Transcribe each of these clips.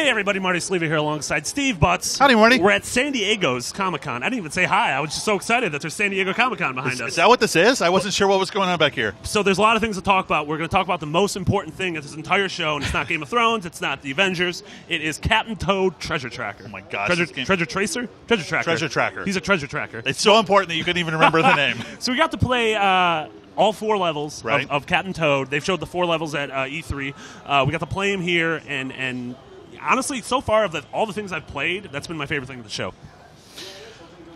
Hey everybody, Marty Sleevey here alongside Steve Butts. Howdy, Marty. We're at San Diego's Comic-Con. I didn't even say hi. I was just so excited that there's San Diego Comic-Con behind us. Is that what this is? I wasn't sure what was going on back here. So there's a lot of things to talk about. We're going to talk about the most important thing of this entire show, and it's not Game of Thrones, it's not the Avengers. It is Captain Toad Treasure Tracker. Oh my gosh. Treasure Tracer? Treasure Tracker. Treasure Tracker. He's a treasure tracker. It's so important that you couldn't even remember the name. So we got to play all 4 levels Right. of Captain Toad. They've showed the 4 levels at E3. We got to play him here, and honestly, so far of all the things I've played, that's been my favorite thing of the show.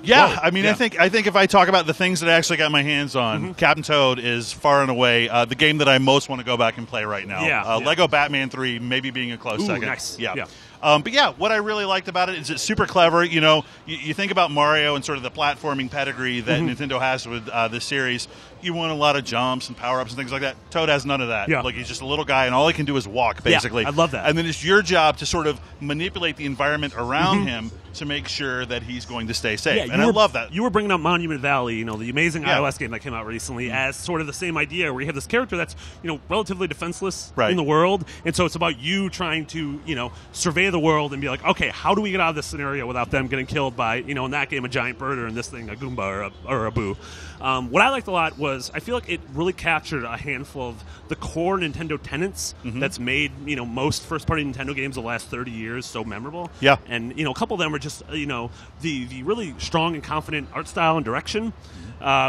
Yeah, Whoa. I mean, Yeah. I think if I talk about the things that I actually got my hands on, Captain Toad is far and away the game that I most want to go back and play right now. Yeah. Lego Batman 3 maybe being a close second. Nice. Yeah. Yeah. But yeah, what I really liked about it is it's super clever. You know, you think about Mario and sort of the platforming pedigree that Nintendo has with this series. You want a lot of jumps and power-ups and things like that. Toad has none of that. Yeah. Like, he's just a little guy, and all he can do is walk, basically. I love that. And then it's your job to sort of manipulate the environment around him to make sure that he's going to stay safe. And I love that. You were bringing up Monument Valley, you know, the amazing Yeah. iOS game that came out recently, as sort of the same idea where you have this character that's, you know, relatively defenseless Right. in the world. And so it's about you trying to, you know, survey the world and be like, okay, how do we get out of this scenario without them getting killed by, you know, in that game, a giant bird, or in this thing, a Goomba or a Boo. What I liked a lot was I feel like it really captured a handful of the core Nintendo tenets that's made, you know, most first-party Nintendo games of the last 30 years so memorable. Yeah. And, you know, a couple of them are just, you know, the really strong and confident art style and direction,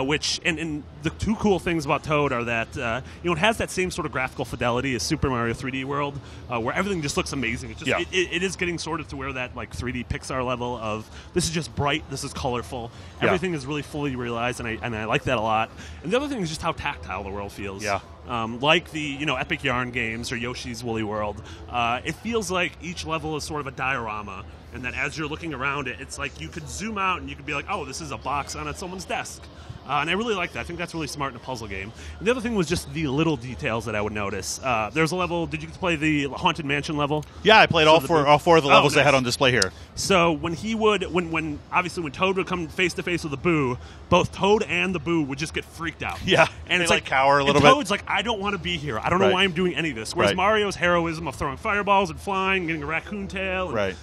which, and the 2 cool things about Toad are that, you know, it has that same sort of graphical fidelity as Super Mario 3D World, where everything just looks amazing. It's just, it is getting sort of to where that, like, 3D Pixar level of, this is just bright, this is colorful, everything is really fully realized, and I like that a lot. And the other thing is just how tactile the world feels. Yeah. Like the, you know, Epic Yarn games or Yoshi's Woolly World, it feels like each level is sort of a diorama, and that as you're looking around it, it's like you could zoom out and you could be like, oh, this is a box on someone's desk. And I really like that. I think that's really smart in a puzzle game. And the other thing was just the little details that I would notice. There's a level. Did you play the Haunted Mansion level? Yeah, I played all 4 of the levels they had on display here. So when he would, when Toad would come face to face with a Boo, both Toad and the Boo would just get freaked out. Yeah, and they it's like cower a little and bit. Toad's like, I don't want to be here. I don't know why I'm doing any of this. Whereas Mario's heroism of throwing fireballs and flying, getting a raccoon tail, and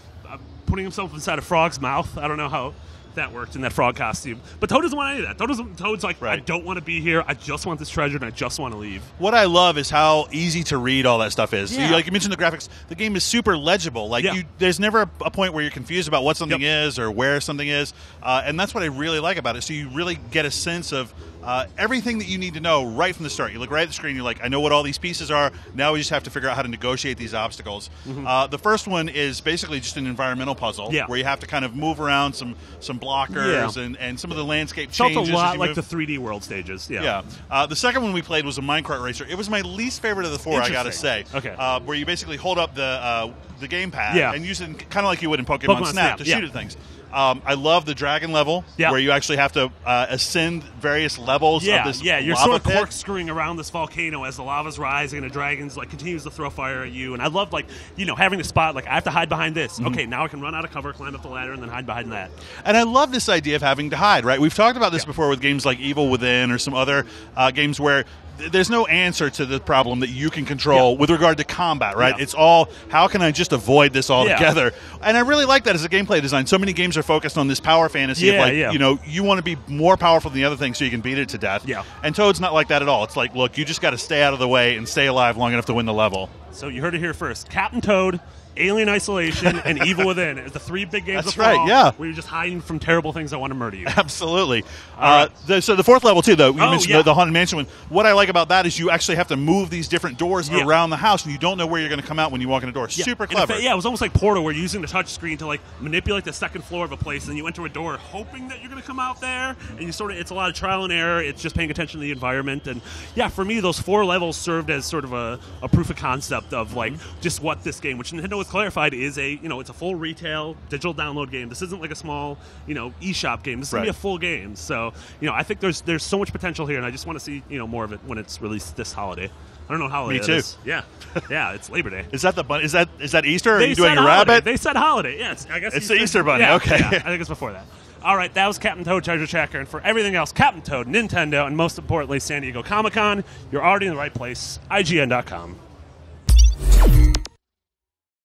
putting himself inside a frog's mouth. I don't know how that worked in that frog costume, but Toad doesn't want any of that. Toad's like, I don't want to be here. I just want this treasure, and I just want to leave. What I love is how easy to read all that stuff is. Yeah. Like you mentioned, the graphics. The game is super legible. Like there's never a point where you're confused about what something is or where something is, and that's what I really like about it. So you really get a sense of everything that you need to know right from the start. You look right at the screen, you're like, I know what all these pieces are. Now we just have to figure out how to negotiate these obstacles. The first one is basically just an environmental puzzle where you have to kind of move around some blockers and some of the landscape changes. Felt a lot like the 3D World stages. Yeah. The second one we played was a minecart racer. It was my least favorite of the 4, I gotta say. Okay. Where you basically hold up the gamepad and use it kind of like you would in Pokemon Snap to shoot at things. I love the dragon level where you actually have to ascend various levels of this you're lava sort of pit. corkscrewing around this volcano as the lava's rising and the dragon's like continues to throw fire at you. And I love, like, you know, having a spot like I have to hide behind this. Okay, now I can run out of cover, climb up the ladder, and then hide behind that. And I love this idea of having to hide, right? We've talked about this before with games like Evil Within or some other games where there's no answer to the problem that you can control with regard to combat, right? It's all, how can I just avoid this altogether? And I really like that as a gameplay design. So many games are focused on this power fantasy of, like, you know, you want to be more powerful than the other thing so you can beat it to death. And Toad's not like that at all. It's like, look, you just got to stay out of the way and stay alive long enough to win the level. So you heard it here first. Captain Toad, Alien Isolation, and Evil Within is the 3 big games of fall. fall. Yeah. Where you're just hiding from terrible things that want to murder you. Absolutely. So the 4th level, too, though, you mentioned the Haunted Mansion one. What I like about that is you actually have to move these different doors around the house, and you don't know where you're going to come out when you walk in a door. Super clever. It was almost like Portal, where you're using the touch screen to, like, manipulate the second floor of a place, and then you enter a door hoping that you're going to come out there, and you sort of, it's a lot of trial and error. It's just paying attention to the environment. And, for me, those 4 levels served as sort of a proof of concept of, like, just what this game, which Nintendo has clarified is it's a full retail digital download game. This isn't like a small, eShop game. This is gonna be a full game. So, I think there's so much potential here, and I just want to see, more of it when it's released this holiday. I don't know how holiday Me too. it is. Yeah, it's Labor Day. Is that the bunny? Is that Easter? Or are They you doing a holiday. rabbit? They said holiday. Yeah, I guess it's the Easter bunny. Yeah, okay, I think it's before that. All right, that was Captain Toad Treasure Tracker, and for everything else, Captain Toad, Nintendo, and most importantly, San Diego Comic-Con, you're already in the right place. IGN.com.